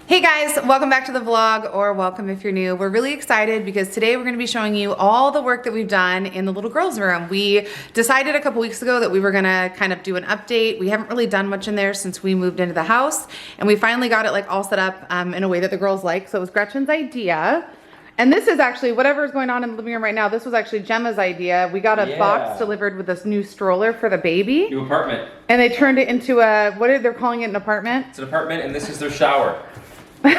Hey guys, welcome back to the vlog, or welcome if you're new. We're really excited because today we're going to be showing you all the work that we've done in the little girls' room. We decided a couple weeks ago that we were going to kind of do an update. We haven't really done much in there since we moved into the house, and we finally got it like all set up in a way that the girls like. So it was Gretchen's idea. And this is actually, whatever is going on in the living room right now, this was actually Gemma's idea. We got a box delivered with this new stroller for the baby. New apartment. And they turned it into a, what are they calling it, an apartment? It's an apartment, and this is their shower. This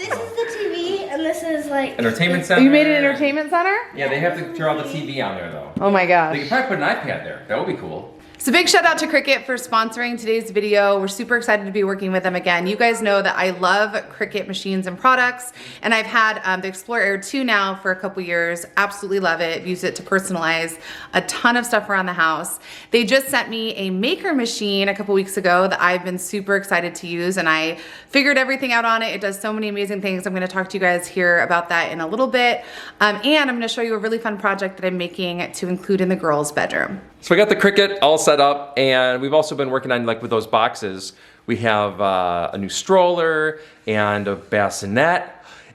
is the TV, and this is like entertainment center. You made an entertainment center? Yeah, they have to draw the TV on there though. Oh my gosh. They could probably put an iPad there. That would be cool. So big shout out to Cricut for sponsoring today's video. We're super excited to be working with them again. You guys know that I love Cricut machines and products, and I've had the Explorer Air 2 now for a couple years. Absolutely love it. Use it to personalize a ton of stuff around the house. They just sent me a maker machine a couple weeks ago that I've been super excited to use, and I figured everything out on it. It does so many amazing things. I'm gonna talk to you guys here about that in a little bit. And I'm gonna show you a really fun project that I'm making to include in the girls' bedroom. So we got the Cricut all set up, and we've also been working on, like, with those boxes. We have a new stroller and a bassinet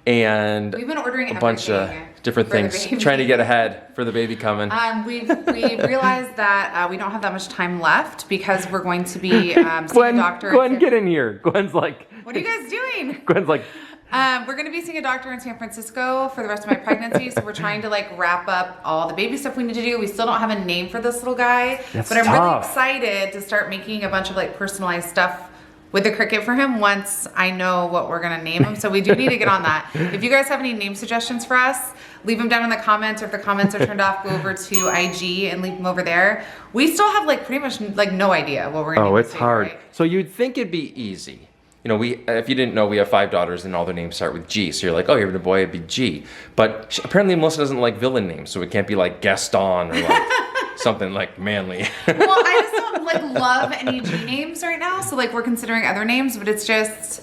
and we've been ordering a bunch of different things, trying to get ahead for the baby coming. We realized that we don't have that much time left because we're going to be seeing a doctor. Gwen, get in here. Gwen's like, what are you guys doing? Gwen's like, we're gonna be seeing a doctor in San Francisco for the rest of my pregnancy, so we're trying to like wrap up all the baby stuff we need to do. We still don't have a name for this little guy, but I'm really excited to start making a bunch of like personalized stuff with the Cricut for him once I know what we're gonna name him. So we do need to get on that. If you guys have any name suggestions for us, leave them down in the comments, or if the comments are turned off, go over to IG and leave them over there. We still have like pretty much like no idea what we're gonna name. oh, it's baby, hard. right? So you'd think it'd be easy. You know, if you didn't know, we have 5 daughters and all their names start with G. So you're like, oh, you're a boy, it'd be G. But apparently Melissa doesn't like villain names, so it can't be like Gaston or like something like manly. Well, I just don't like love any G names right now. So like we're considering other names, but it's just,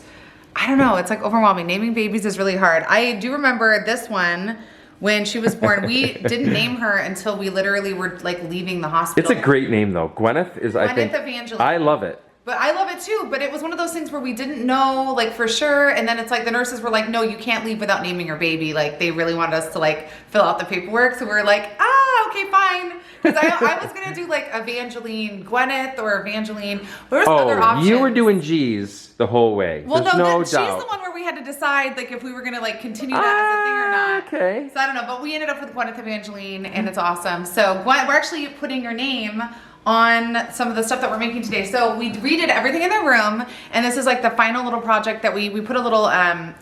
I don't know. It's like overwhelming. Naming babies is really hard. I do remember this one. When she was born, we didn't name her until we literally were like leaving the hospital. It's a great name though. Gwyneth is, I think, Evangeline. I love it. But I love it too, but it was one of those things where we didn't know like for sure, and then it's like the nurses were like, no, you can't leave without naming your baby. Like they really wanted us to like fill out the paperwork, so we were like, okay, fine. Because I was gonna do like Evangeline Gwyneth or Evangeline. There's other options. You were doing G's the whole way. Well, There's no doubt. She's the one where we had to decide like if we were gonna like continue that as a thing or not. Okay. So I don't know, but we ended up with Gwyneth Evangeline, and it's awesome. So we're actually putting your name on some of the stuff that we're making today. So we redid everything in their room, and this is like the final little project that we put a little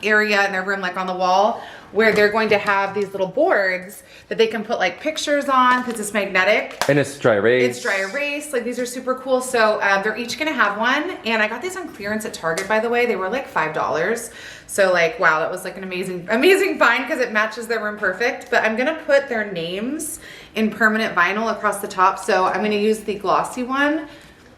area in their room like on the wall where they're going to have these little boards that they can put like pictures on because it's magnetic. And it's dry erase. It's dry erase. Like these are super cool. So they're each gonna have one, and I got these on clearance at Target, by the way. They were like $5. So like, wow, that was like an amazing find because it matches their room perfect. But I'm gonna put their names in permanent vinyl across the top. So I'm gonna use the glossy one,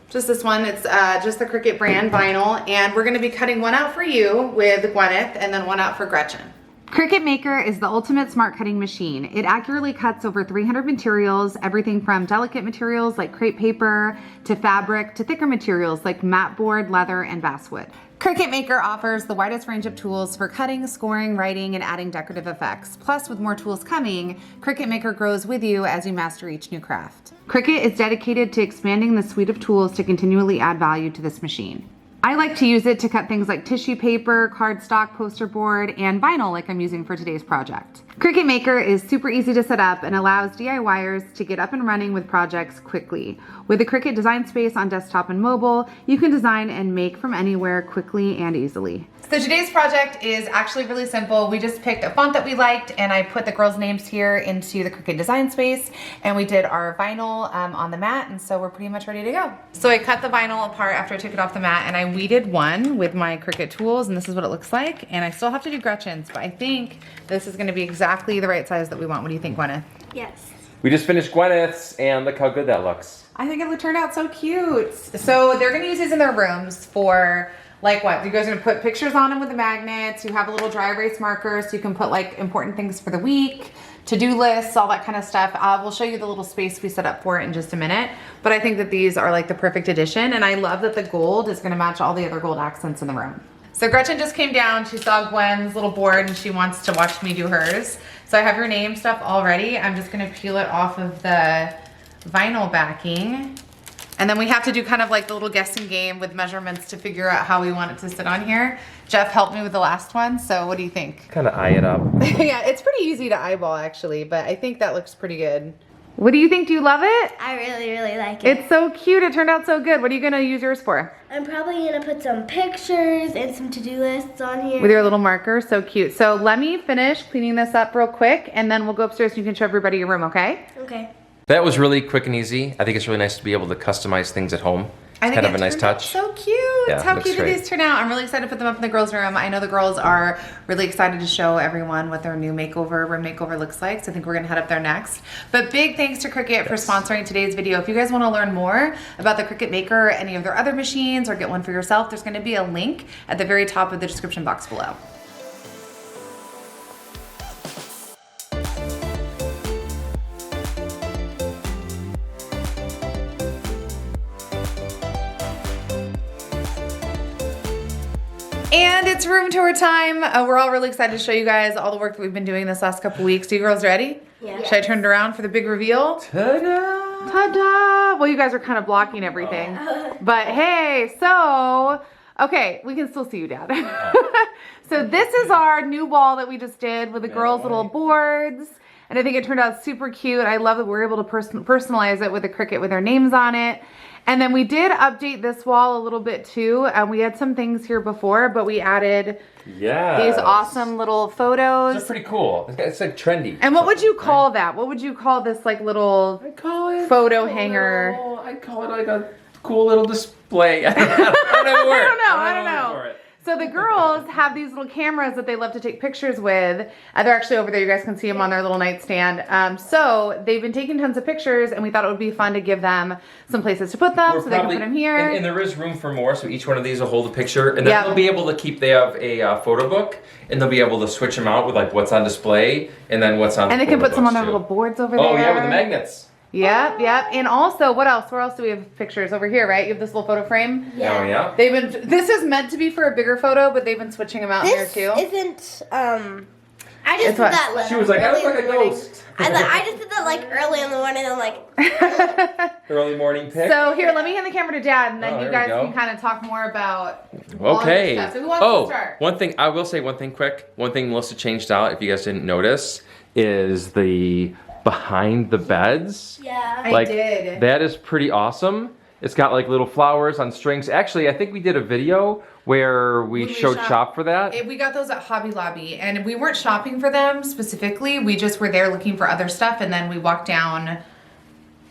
just this one. It's just the Cricut brand vinyl, and we're gonna be cutting one out for you with Gwyneth and then one out for Gretchen. Cricut Maker is the ultimate smart cutting machine. It accurately cuts over 300 materials, everything from delicate materials like crepe paper to fabric to thicker materials like mat board, leather, and basswood. Cricut Maker offers the widest range of tools for cutting, scoring, writing, and adding decorative effects. Plus, with more tools coming, Cricut Maker grows with you as you master each new craft. Cricut is dedicated to expanding the suite of tools to continually add value to this machine. I like to use it to cut things like tissue paper, cardstock, poster board, and vinyl like I'm using for today's project. Cricut Maker is super easy to set up and allows DIYers to get up and running with projects quickly. With the Cricut Design Space on desktop and mobile, you can design and make from anywhere quickly and easily. So today's project is actually really simple. We just picked a font that we liked, and I put the girls' names here into the Cricut Design Space, and we did our vinyl on the mat, and so we're pretty much ready to go. So I cut the vinyl apart after I took it off the mat, and I weeded one with my Cricut tools, and this is what it looks like. And I still have to do Gretchen's, but I think this is gonna be exactly the right size that we want. What do you think, Gwyneth? Yes. We just finished Gwyneth's, and look how good that looks. I think it turned out so cute. So they're gonna use these in their rooms for like what? You guys are gonna put pictures on them with the magnets. You have a little dry erase marker so you can put like important things for the week, to-do lists, all that kind of stuff. We'll show you the little space we set up for it in just a minute. But I think that these are like the perfect addition, and I love that the gold is gonna match all the other gold accents in the room. So Gretchen just came down. She saw Gwen's little board and she wants to watch me do hers. So I have your name stuff all ready. I'm just gonna peel it off of the vinyl backing. And then we have to do kind of like the little guessing game with measurements to figure out how we want it to sit on here. Jeff helped me with the last one, so what do you think? Kind of eye it up. Yeah, it's pretty easy to eyeball actually, but I think that looks pretty good. What do you think? Do you love it? I really, really like it. It's so cute. It turned out so good. What are you gonna use yours for? I'm probably gonna put some pictures and some to-do lists on here. With your little marker, so cute. So let me finish cleaning this up real quick and then we'll go upstairs and you can show everybody your room, okay? Okay. That was really quick and easy. I think it's really nice to be able to customize things at home. I It's think kind of it a nice turned out touch. so cute. Yeah, How looks cute do great. these turn out? I'm really excited to put them up in the girls' room. I know the girls are really excited to show everyone what their new room makeover looks like. So I think we're gonna head up there next. But big thanks to Cricut for sponsoring today's video. If you guys wanna learn more about the Cricut Maker or any of their other machines or get one for yourself, there's gonna be a link at the very top of the description box below. And it's room tour time. We're all really excited to show you guys all the work that we've been doing this last couple weeks. Are you girls ready? Yeah. Should I turn it around for the big reveal? Ta-da! Ta-da! Well, you guys are kind of blocking everything. But hey, so, okay, we can still see you, Dad. So this is our new wall that we just did with the girls' little boards. And I think it turned out super cute. I love that we're able to personalize it with a Cricut with their names on it. And then we did update this wall a little bit too. We had some things here before, but we added these awesome little photos. It's pretty cool. It's like trendy. And what would you call that? What would you call this like little photo hanger? I call it like a cool little display. I don't know. So the girls have these little cameras that they love to take pictures with. They're actually over there. You guys can see them on their little nightstand. So they've been taking tons of pictures and we thought it would be fun to give them some places to put them so they can put them here. And there is room for more, so each one of these will hold a picture. And then they'll be able to keep, they have a photo book and they'll be able to switch them out with like what's on display and then what's on And they can put some on their little boards over there. Oh yeah, with the magnets. Yep. And also, what else? Where else do we have pictures? Over here, right? You have this little photo frame? Yeah. Oh yeah. This is meant to be for a bigger photo, but they've been switching them out here too. This isn't, I just did that She was like, I look like a ghost. I just did that like early in the morning and like. Early morning pic. So here, let me hand the camera to Dad, and then you there guys we go. can kind of talk more about all Okay. this stuff. So who wants to start? One thing, I will say one thing quick. One thing Melissa changed out, if you guys didn't notice, is the behind the beds. Yeah. I Like, did. that is pretty awesome. It's got like little flowers on strings. Actually, I think we did a video where we showed shop for that. We got those at Hobby Lobby, and we weren't shopping for them specifically. We just were there looking for other stuff, and then we walked down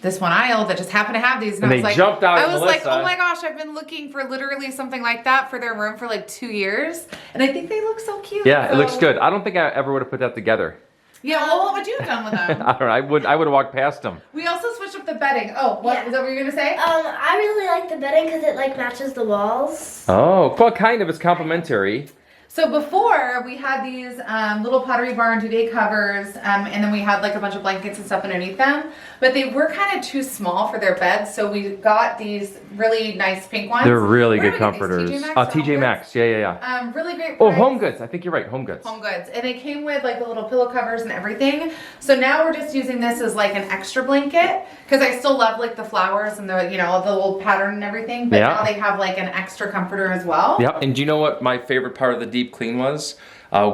this one aisle that just happened to have these, and I they was like, jumped out at I was like, Melissa. oh my gosh, I've been looking for literally something like that for their room for like 2 years, and I think they look so cute. Yeah, it So- looks good. I don't think I ever would have put that together. Yeah, well, what would you have done with them? I don't know. I would have walked past them. We also switched up the bedding. Oh, what Yeah. was that what you were gonna say? I really like the bedding because it like matches the walls. Oh, well, kind of. It's complimentary. So before we had these little Pottery Barn duvet covers, and then we had like a bunch of blankets and stuff underneath them, but they were kind of too small for their beds. So we got these really nice pink ones. They're really Where good did we get these? comforters. TJ Maxx. Yeah. Really great. Oh, price. Home Goods. I think you're right. Home Goods. Home Goods, and they came with like the little pillow covers and everything. So now we're just using this as like an extra blanket because I still love like the flowers and the the little pattern and everything. But now they have like an extra comforter as well. Yep. And do you know what my favorite part of the deep clean was?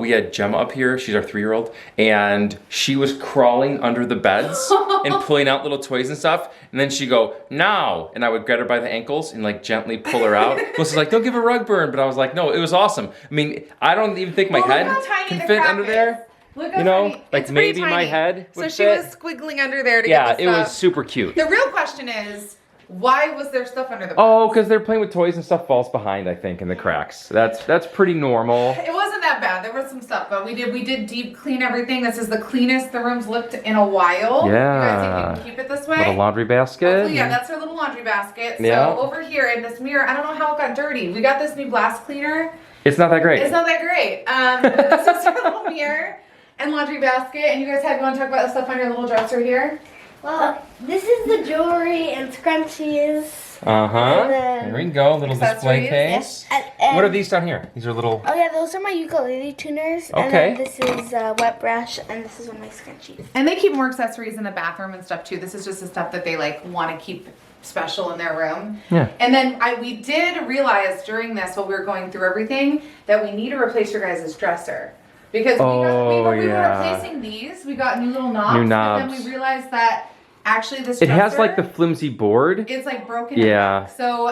We had Gemma up here, she's our 3-year-old, and she was crawling under the beds and pulling out little toys and stuff, and then she'd go, now, and I would grab her by the ankles and like gently pull her out. Melissa's like, don't give her rug burn, but I was like, no, it was awesome. I mean, I don't even think my head can fit under there. Look how You know, tiny. like It's pretty maybe my tiny. head So would she fit. was squiggling under there to Yeah, get the it stuff. was super cute. The real question is, why was there stuff under the bed? Oh, because they're playing with toys and stuff falls behind, I think, in the cracks. That's pretty normal. It wasn't that bad. There was some stuff, but we did deep clean everything. This is the cleanest the room's looked in a while. Yeah. You guys think you can keep it this way? Little laundry basket. Hopefully, yeah, that's her little laundry basket. So Yeah. over here in this mirror, I don't know how it got dirty. We got this new glass cleaner. It's not that great. It's not that great. But this is her little mirror and laundry basket. And you guys want to talk about the stuff on your little dresser here? Well, this is the jewelry and scrunchies. Uh-huh. And then- There we go. Little display Accessories. case. And- What are these down here? These are little... Oh yeah, those are my ukulele tuners. Okay. And then this is a wet brush, and this is one of my scrunchies. And they keep more accessories in the bathroom and stuff too. This is just the stuff that they like want to keep special in their room. Yeah. And then we did realize during this, while we were going through everything, that we need to replace your guys' dresser. Because we were replacing these. We got new little knobs. New But then knobs. we realized that actually this It dresser, has like the flimsy board. it's like broken. Yeah. So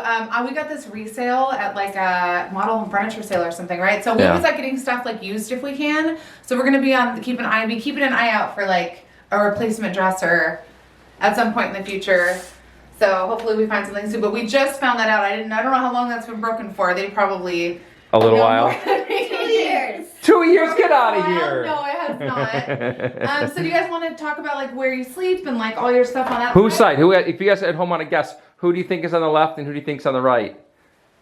we got this resale at like a model and furniture sale or something, right? So we Yeah. always like getting stuff like used if we can. So we're gonna be keeping an eye out for like a replacement dresser at some point in the future. So hopefully we find something soon. But we just found that out. I don't know how long that's been broken for. They probably A little know while. more than me. 2 years. 2 years, get out of Well, here. No, it has not. So do you guys want to talk about like where you sleep and like all your stuff on that? Whose side? Who? If you guys at home want to guess, who do you think is on the left and who do you think is on the right?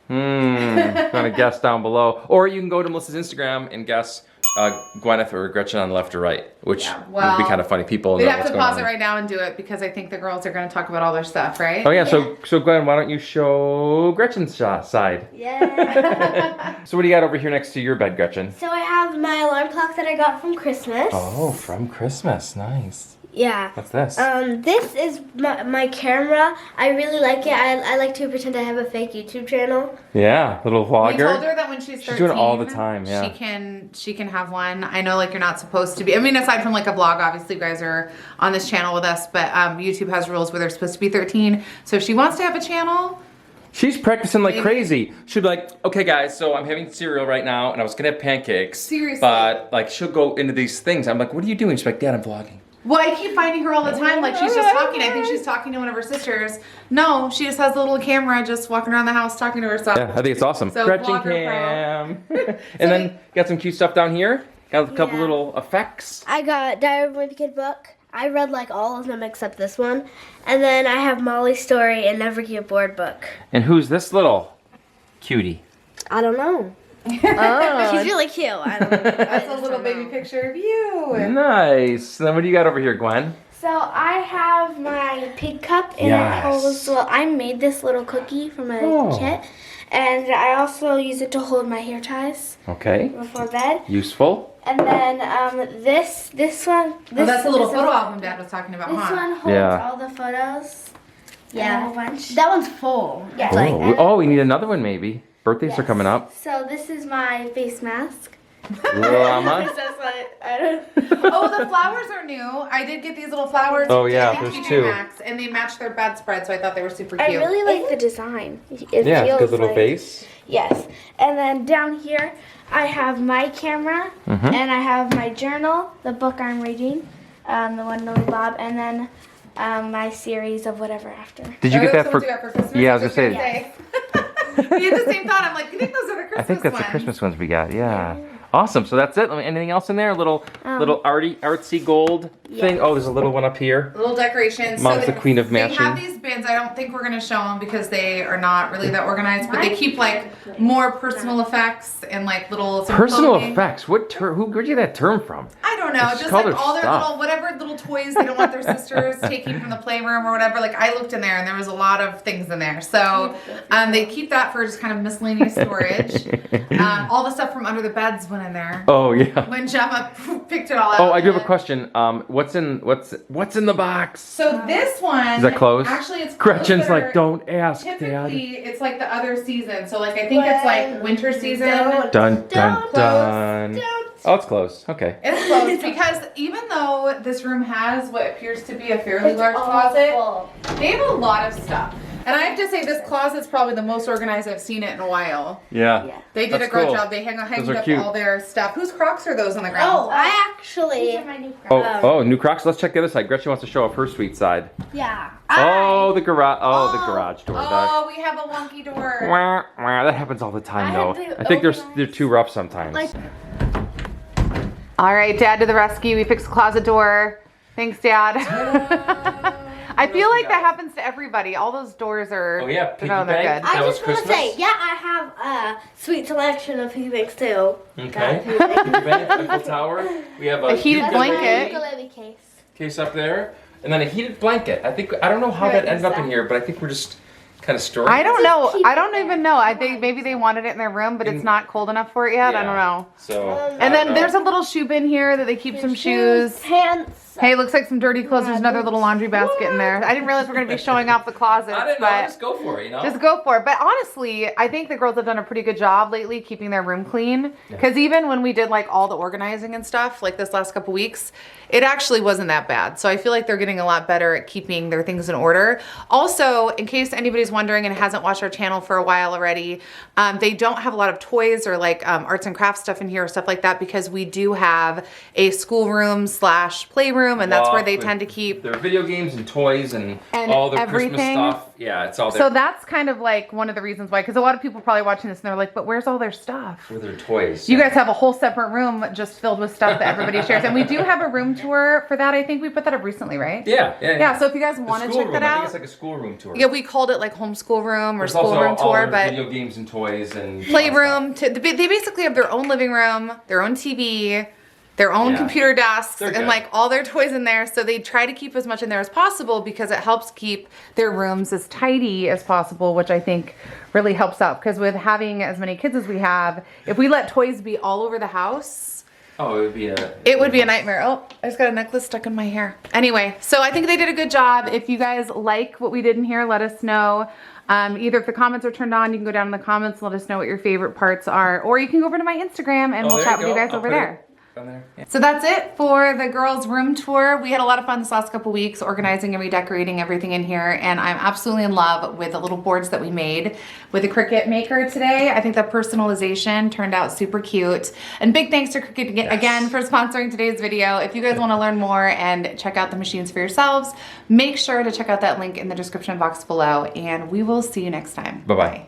Want to guess down below, or you can go to Melissa's Instagram and guess Gwyneth or Gretchen on the left or right, which would be kind of funny. People We'd know have what's to going pause on. it right now and do it because I think the girls are going to talk about all their stuff, right? Oh yeah, so Gwen, why don't you show Gretchen's side? Yeah. So what do you got over here next to your bed, Gretchen? So I have my alarm clock that I got from Christmas. Oh, from Christmas, nice. Yeah. What's this? This is my camera. I really like it. I like to pretend I have a fake YouTube channel. Yeah, little vlogger. We told her that when she's 13, She's doing it all the time, yeah. she can have one. I know like you're not supposed to be. I mean, aside from like a vlog, obviously you guys are on this channel with us, but YouTube has rules where they're supposed to be 13. So if she wants to have a channel, She's practicing like crazy. She'll be like, okay guys, so I'm having cereal right now and I was gonna have pancakes. Seriously. But like she'll go into these things. I'm like, what are you doing? She's like, Dad, I'm vlogging. well, I keep finding her all the time. Like she's just talking. I think she's talking to one of her sisters. No, she just has a little camera, just walking around the house talking to herself. Yeah, I think it's awesome. So, Gretchen vlogger cam. And then got some cute stuff down here. Got a couple little effects. I got Diary of a Wimpy Kid book. I read like all of them except this one. And then I have Molly's Story and Never Get Bored book. And who's this little cutie? I don't know. Oh, She's really cute. I don't know. That's a little baby picture of you. nice. Then what do you got over here, Gwen? So I have my pig cup and Yes. it holds, well, I made this little cookie from a Oh. kit. And I also use it to hold my hair ties Okay. before bed. Useful. And then this one. Oh, that's the little this photo one- album Dad was talking about, This huh? one holds Yeah. all the photos. Yeah. A whole bunch. That one's full. Yeah. We need another one maybe. Birthdays are coming up. So this is my face mask. Llama. That's what I don't. Oh, the flowers are new. I did get these little flowers. Oh, yeah, at there's TJ two. Maxx, and they match their bedspread, so I thought they were super I cute. really like the design. It Yeah, feels good little like, face. Yes. And then down here, I have my camera, Mhm. and I have my journal, the book I'm reading, the one Millie Bob, and then my series of Whatever After. Did you Are get those that the for? ones you got for Christmas? Yeah, I was Or gonna just say. We had the same thought. I'm like, I think those are the Christmas I think that's ones. the Christmas ones we got. Yeah. Awesome. So that's it. Anything else in there? Little artsy gold thing. Oh, there's a little one up here. Little decorations. Mom's the queen of They matching. have these bins. I don't think we're gonna show them because they are not really that organized. But they keep like more personal effects and like little some Personal clothing. effects. What term? Where'd you get that term from? I don't know. It's Just called like their all their stuff. little whatever little toys they don't want their sisters taking from the playroom or whatever. Like I looked in there and there was a lot of things in there. So they keep that for just kind of miscellaneous storage. All the stuff from under the beds went in there. Oh yeah. When Gemma picked it all out. Oh, I do have a question. What's in the box? So this one Is that closed? Actually, it's Gretchen's closer. like, don't ask, Dad. Typically, it's like the other season. So like I think it's like winter season. Dun dun Don't dun. Don't. Oh, it's closed. Okay. It's closed because even though this room has what appears to be a fairly large closet, they have a lot of stuff. And I have to say, this closet's probably the most organized I've seen it in a while. Yeah. They did That's a great cool. job. They hanged Those are up cute. all their stuff. Whose Crocs are those on the ground? Oh, I actually. Oh, new Crocs. Let's check the other side. Gretchen wants to show off her sweet side. Yeah. Oh, the garage. Oh, the garage door. Oh, we have a wonky door. Wah, wah. That happens all the time, I though. had to I think open they're too rough sometimes. Like- All right, Dad to the rescue. We fixed the closet door. Thanks, Dad. I feel like that happens to everybody. All those doors are. Oh, yeah, piggy they're bank. good. That I was just want to Christmas? say, yeah, I have a sweet selection of piggy banks too. Okay. Eiffel Tower. We have A heated That's my blanket. ukulele case. case up there, and then a heated blanket. I don't know how that ended up in here, but I think we're just kind of story? I don't know. keep I it don't there. even know. I think maybe they wanted it in their room, but it's not cold enough for it yet. I don't know. So. And then there's a little shoe bin here that they keep some shoes. Pants. Hey, looks like some dirty clothes. There's another little laundry basket in there. I didn't realize we're going to be showing off the closets, I didn't know. but Just go for it, you know. just go for it. But honestly, I think the girls have done a pretty good job lately keeping their room clean. Because even when we did like all the organizing and stuff, like this last couple weeks, it actually wasn't that bad. So I feel like they're getting a lot better at keeping their things in order. Also, in case anybody's wondering and hasn't watched our channel for a while already, they don't have a lot of toys or like arts and crafts stuff in here or stuff like that because we do have a schoolroom / playroom, and that's where they tend to keep their video games and toys and and all their everything. Christmas stuff. Yeah, it's all there. So that's kind of like one of the reasons why, because a lot of people probably watching this and they're like, but where's all their stuff? for their toys. You guys have a whole separate room just filled with stuff that everybody shares. And we do have a room tour for that. I think we put that up recently, right? Yeah. So if you guys The want to school check room, that I think out. it's like a schoolroom tour. Yeah, we called it like homeschool room or There's also schoolroom all tour, their but video games and toys and playroom. They basically have their own living room, their own TV, their own Yeah. computer desks, They're and good. like all their toys in there. So they try to keep as much in there as possible because it helps keep their rooms as tidy as possible, which I think really helps out. Because with having as many kids as we have, if we let toys be all over the house, Oh, it would be a nightmare. Oh, I just got a necklace stuck in my hair. Anyway, so I think they did a good job. If you guys like what we did in here, let us know. Either if the comments are turned on, you can go down in the comments and let us know what your favorite parts are. Or you can go over to my Instagram and we'll chat with you guys over there. Yeah. So that's it for the girls' room tour. We had a lot of fun this last couple weeks organizing and redecorating everything in here, and I'm absolutely in love with the little boards that we made with the Cricut Maker today. I think the personalization turned out super cute. And big thanks to Cricut again for sponsoring today's video. If you guys want to learn more and check out the machines for yourselves, make sure to check out that link in the description box below, and we will see you next time. Bye-bye.